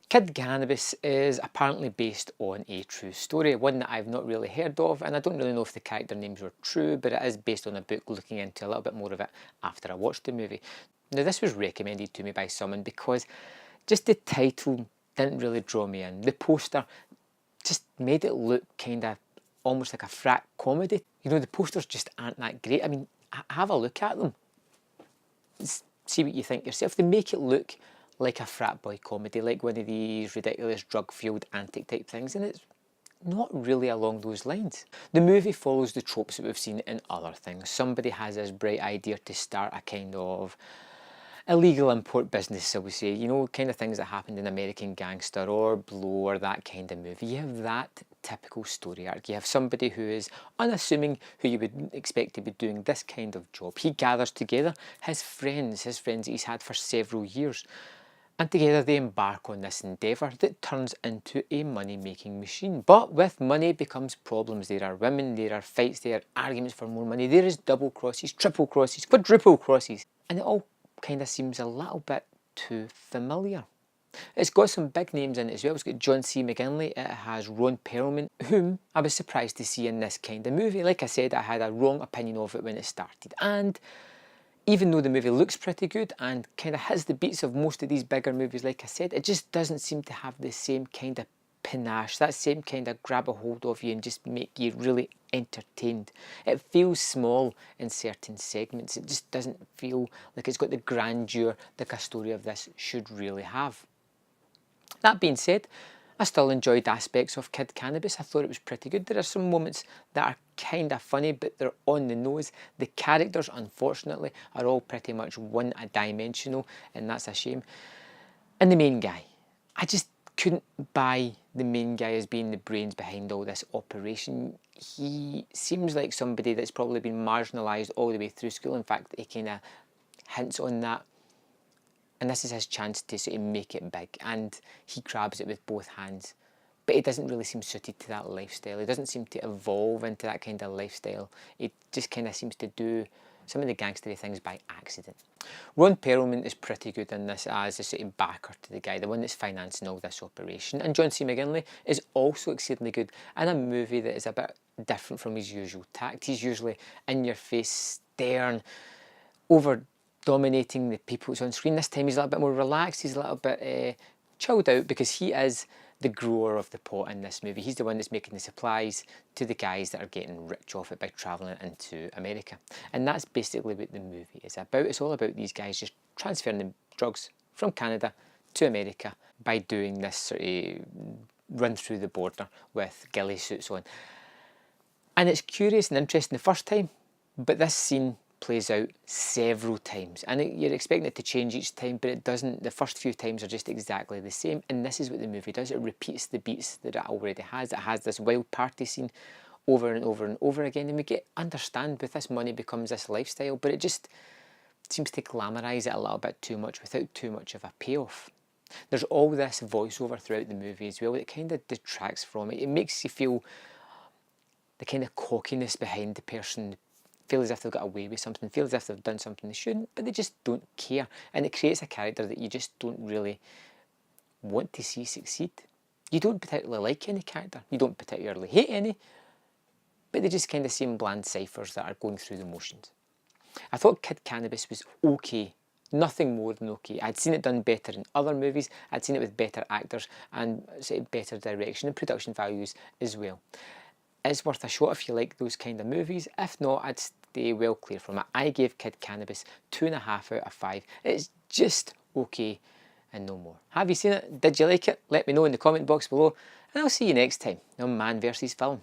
Kid Cannabis is apparently based on a true story, one that I've not really heard of, and I don't really know if the character names were true, but it is based on a book, looking into a little bit more of it after I watched the movie. Now, this was recommended to me by someone because just the title didn't really draw me in. The poster just made it look kind of almost like a frat comedy. You know, the posters just aren't that great. I mean, have a look at them. See what you think yourself. They make it look like a frat boy comedy, like one of these ridiculous drug-fueled antic type things, and it's not really along those lines. The movie follows the tropes that we've seen in other things. Somebody has this bright idea to start a kind of illegal import business, shall we say, you know, kind of things that happened in American Gangster or Blow or that kind of movie. You have that typical story arc. You have somebody who is unassuming, who you would expect to be doing this kind of job. He gathers together his friends that he's had for several years, and together they embark on this endeavour that turns into a money-making machine. But with money becomes problems. There are women, there are fights, there are arguments for more money, there is double crosses, triple crosses, quadruple crosses, and it all kind of seems a little bit too familiar. It's got some big names in it as well. It's got John C. McGinley, it has Ron Perlman, whom I was surprised to see in this kind of movie. Like I said, I had a wrong opinion of it when it started, and even though the movie looks pretty good and kind of hits the beats of most of these bigger movies, like I said, it just doesn't seem to have the same kind of panache, that same kind of grab a hold of you and just make you really entertained. It feels small in certain segments. It just doesn't feel like it's got the grandeur that a story of this should really have. That being said, I still enjoyed aspects of Kid Cannabis. I thought it was pretty good. There are some moments that are kind of funny, but they're on the nose. The characters, unfortunately, are all pretty much one-dimensional, and that's a shame. And the main guy, I just couldn't buy the main guy as being the brains behind all this operation. He seems like somebody that's probably been marginalised all the way through school. In fact, he kind of hints on that. And this is his chance to sort of make it big, and he grabs it with both hands. But he doesn't really seem suited to that lifestyle. He doesn't seem to evolve into that kind of lifestyle. He just kind of seems to do some of the gangstery things by accident. Ron Perlman is pretty good in this as a sort of backer to the guy, the one that's financing all this operation. And John C. McGinley is also exceedingly good in a movie that is a bit different from his usual tact. He's usually in your face, stern, over dominating the people on screen. This time he's a little bit more relaxed, he's a little bit chilled out, because he is the grower of the pot in this movie. He's the one that's making the supplies to the guys that are getting rich off it by travelling into America. And that's basically what the movie is about. It's all about these guys just transferring the drugs from Canada to America by doing this sort of run through the border with ghillie suits on. And it's curious and interesting the first time, but this scene plays out several times, and you're expecting it to change each time, but it doesn't. The first few times are just exactly the same, and this is what the movie does. It repeats the beats that it already has. It has this wild party scene over and over and over again, and we understand with this money becomes this lifestyle, but it just seems to glamorise it a little bit too much without too much of a payoff. There's all this voiceover throughout the movie as well. It kind of detracts from it. It makes you feel the kind of cockiness behind the person, feel as if they've got away with something, feel as if they've done something they shouldn't, but they just don't care. And it creates a character that you just don't really want to see succeed. You don't particularly like any character, you don't particularly hate any, but they just kind of seem bland ciphers that are going through the motions. I thought Kid Cannabis was okay, nothing more than okay. I'd seen it done better in other movies, I'd seen it with better actors and better direction and production values as well. It's worth a shot if you like those kind of movies. If not, I'd stay well clear from it. I gave Kid Cannabis 2.5 out of 5. It's just okay and no more. Have you seen it? Did you like it? Let me know in the comment box below, and I'll see you next time on Man vs Film.